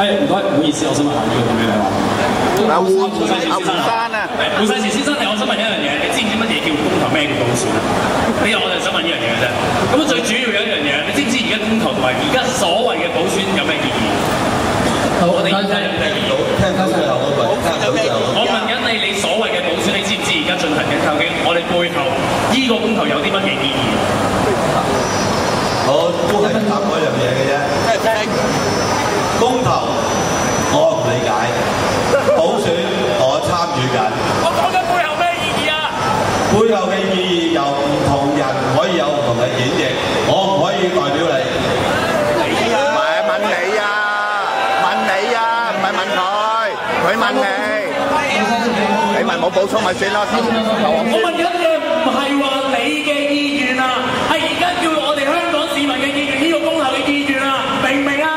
唔該，唔好意思，我想問下呢個叫咩名話？胡山啊，胡世賢先生，我想問一樣嘢，你知唔知乜嘢叫公投，咩叫補選啊？我就想問呢樣嘢嘅啫。咁最主要有一樣嘢，你知唔知而家公投同埋而家所謂嘅補選有咩意義？好，我哋聽到最後嗰句，我問緊你所謂嘅補選，你知唔知而家進行緊究竟我哋背後呢個公投有啲乜嘢意義？我都係答嗰樣嘢嘅啫。公投我唔理解，補選我參與緊。我講緊背後咩意義啊？背後嘅意義由唔同人可以有唔同嘅演繹，我唔可以代表你。唔係問你啊，問你啊，唔係問佢，佢問你。你問冇補充咪算咯。我問緊嘅唔係話你嘅意願啊，係而家叫我哋香港市民嘅意願，呢個公投嘅意願啊，明唔明啊？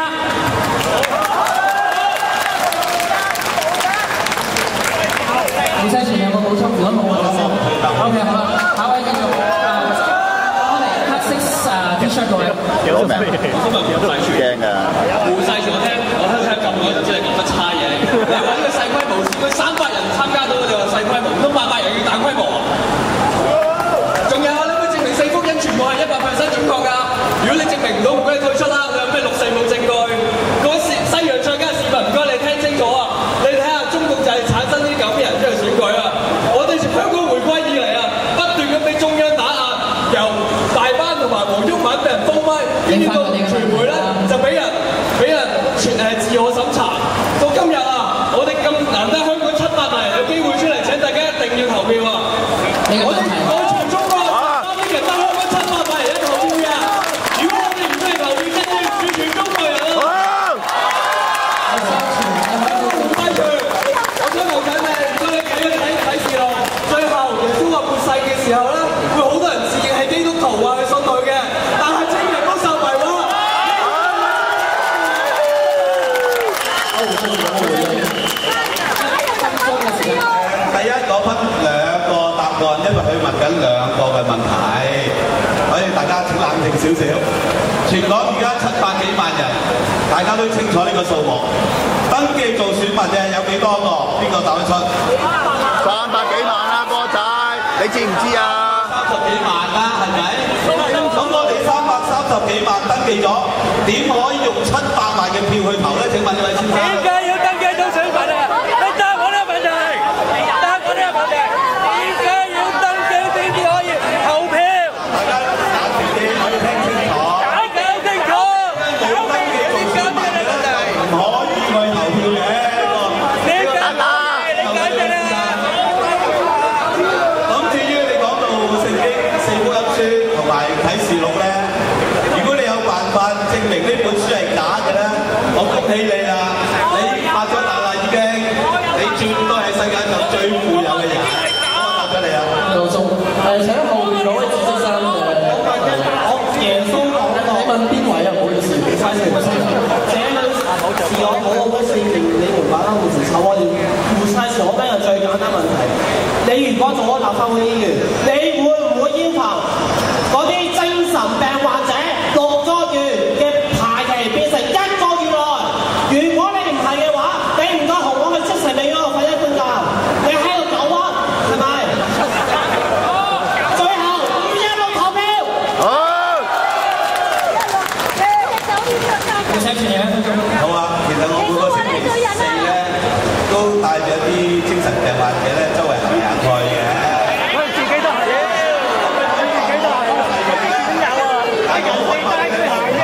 胡世全有冇補充？如果冇我就先。OK， 好啦，下位繼續。我哋黑色T-shirt嗰位。有名。我今日見到細柱驚㗎。胡世全，我聽咁耐就知你講得差嘢。你話呢個細規模，佢300人參加到，你話細規模，唔通800人要大規模啊？仲有你會證明4福音全部係100% 準確㗎？如果你證明唔到，唔該你退出啦。你有咩6四冇證據？嗰西洋菜街市民唔該你聽清楚啊！你睇下中共就係產生呢啲咁嘅人出嚟選舉啊！我哋香港回歸以嚟啊，不斷咁俾中央打壓，由大班同埋黃毓民俾人封威，呢啲個傳媒咧就俾人自我審查。到今日啊，我哋咁難得香港700萬人有機會出嚟，請大家一定要投票啊！我哋全中國3億人得香港700萬人一投票嘅，如果我哋唔出嚟投票，真係要全中國人啊！我想留緊你，唔該你睇視路。最後耶穌話末世嘅時候咧，會好多人自認係基督徒話佢信佢嘅，但係千祈唔好受迷惑。第一，我分2個答案，因為佢問緊2個嘅問題，所以大家請冷靜少少。全港而家700幾萬人，大家都清楚呢個數目。登記做選民嘅有幾多個？邊個答得出？300幾萬啦，波仔，你知唔知啊？30幾萬啦，係咪？咁我哋330幾萬登記咗，點可以用700萬嘅票去投咧？請問呢位先生。點解要登記做選民啊？你答我呢個問題，答我呢個問題。點解要登記先至可以投票？大家眼前啲可以聽清楚。搞清楚。冇登記做選民嘅咧，唔可以去投票嘅。你解釋啦。咁至於你講到聖經4福音書同埋啟示錄咧，如果你有辦法證明呢本書係假嘅咧，我恭喜你啦！你發咗達啦已經，你絕對係世界上最富有嘅人。我答咗你啊！劉總，請後面嗰位知識生耶穌講緊，你問邊位啊？唔好意思，你猜先。這裡是我好好的聖靈，你們把他們查我了。胡世全，我俾個最簡單問題，你如果做咗立法會議員，你會唔會要求嗰啲精神病患者6個月嘅排期變成1個月內？如果你唔係嘅話，你唔夠紅我去即時俾我瞓一半覺，你喺度走啊，係咪？最後516投票。好。好啊，其實我每個星期4咧都帶咗啲精神病患者咧周圍行嚟行去嘅。我自己都係，點有啊？人哋帶佢行嘅，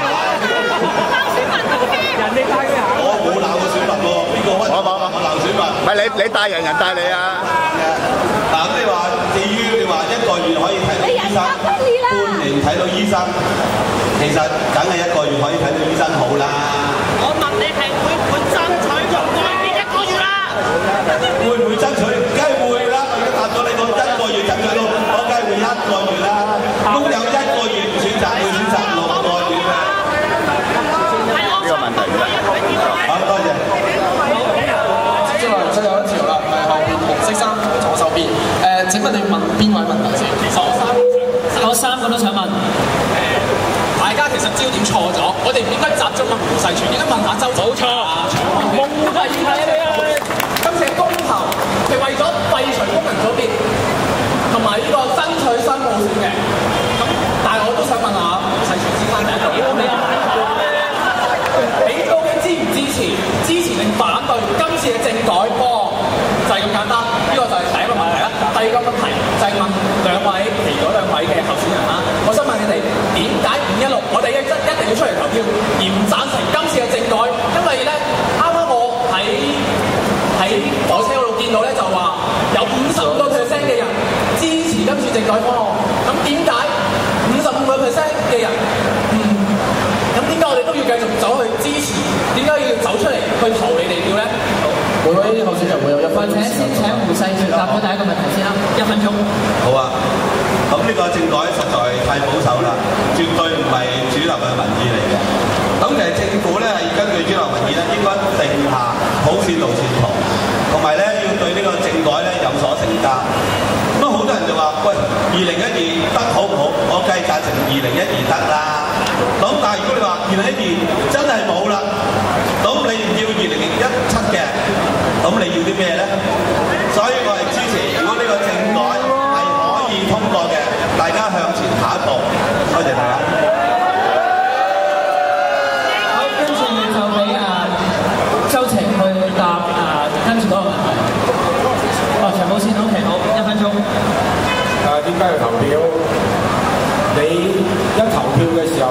人哋帶佢行。我冇鬧過選民喎，邊個屈？我鬧選民。唔係你帶人帶你啊？嗱咁你話，至於你話1個月可以睇到醫生，半年睇到醫生，其實梗係1個月可以睇到醫生好啦。我問你係會唔會爭取用耐啲1個月啦？會唔會爭取？梗係會啦！我已經答咗你講1個月爭取到，我梗係會1個月啦。工有1個月唔選擇，會選擇6個月嘅。呢個問題嘅。好，多謝。接落嚟最後一條啦，係後邊紅色衫左手邊。請問你問邊位問題先？我3個都想問。大家其實焦點錯咗，我哋唔應該集中問胡世全，應該問下周。冇錯。政改方案。咁點解55%嘅人咁點解我哋都要繼續走去支持？點解要走出嚟去投你哋票咧？每位候選人會有1分鐘。先請胡世傑答咗第一個問題先啦，1分鐘。好啊，咁呢個政改實在太保守啦，絕對唔係主流嘅民意嚟嘅。咁其實政府咧係根據主流民意咧，應該定下普選路線圖，同埋咧要對呢個政改咧有所承擔。咁好多人就話：喂，2012得好唔好？我梗係贊成2012得啦。咁但係如果你話2012真係冇啦，咁你唔要2017嘅，咁你要啲咩咧？所以我係支持，如果呢個政改係可以通過嘅，大家向前下一步。多謝大家。好，跟住就俾周庭去答跟住嗰個問題。長毛先 ，OK， 好，1分鐘。點解要投票？你一投票嘅時候，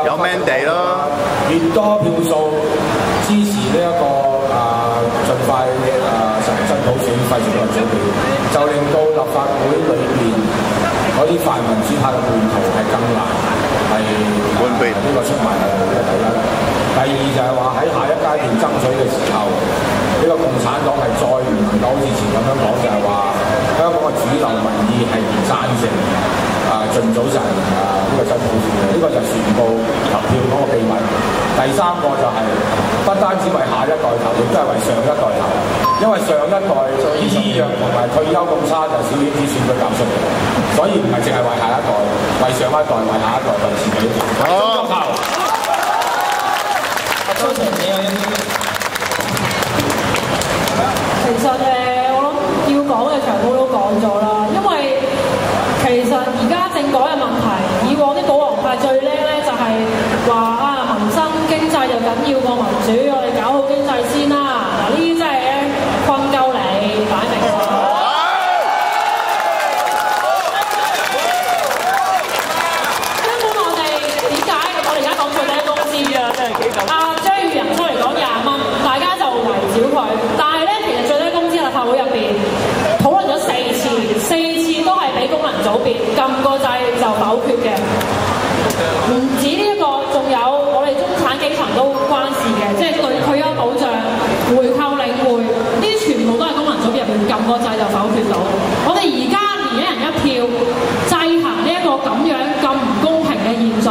有 mandate 咯，越多票數支持呢一個盡快實行真普選廢除個組別，就令到立法會裏邊嗰啲泛民主派嘅叛徒係更難係呢個出賣嘅第一。第二就係話喺下一階段爭取嘅時候，呢個共產黨係再唔能夠好似前咁樣講，就係話香港嘅主流民意係唔贊成盡早實行呢個真普選嘅，呢個就係全部投票嗰個秘密。第三個就係不單止為下一代投，亦都係為上一代投，因為上一代醫藥同埋退休咁差，就小圈子選舉搞出嚟，所以唔係淨係為下一代，為上一代，為下一代，為自己。好。周庭，你有一分鐘。其實我諗要講嘅長毛都講咗啦，因為其實而家政改嘅問題，以往啲保皇派最叻咧就係話民生經濟就緊要過民主，我哋搞好經濟先啦。嗱，呢啲真係困鳩你，擺明啦。根本我哋點解我哋而家講最低工資啊？真係幾咁。張宇人出嚟講20蚊，大家就圍剿佢。但係咧，其實最低工資立法會入邊討論咗4次都係俾功能組別撳個掣就否決嘅。唔止呢一個，仲有我哋中產基層都關事嘅，即係對退休保障、回購領匯，呢啲全部都係功能組別入邊撳個掣就否決到。我哋而家連1人1票制衡呢一個咁樣咁唔公平嘅現狀，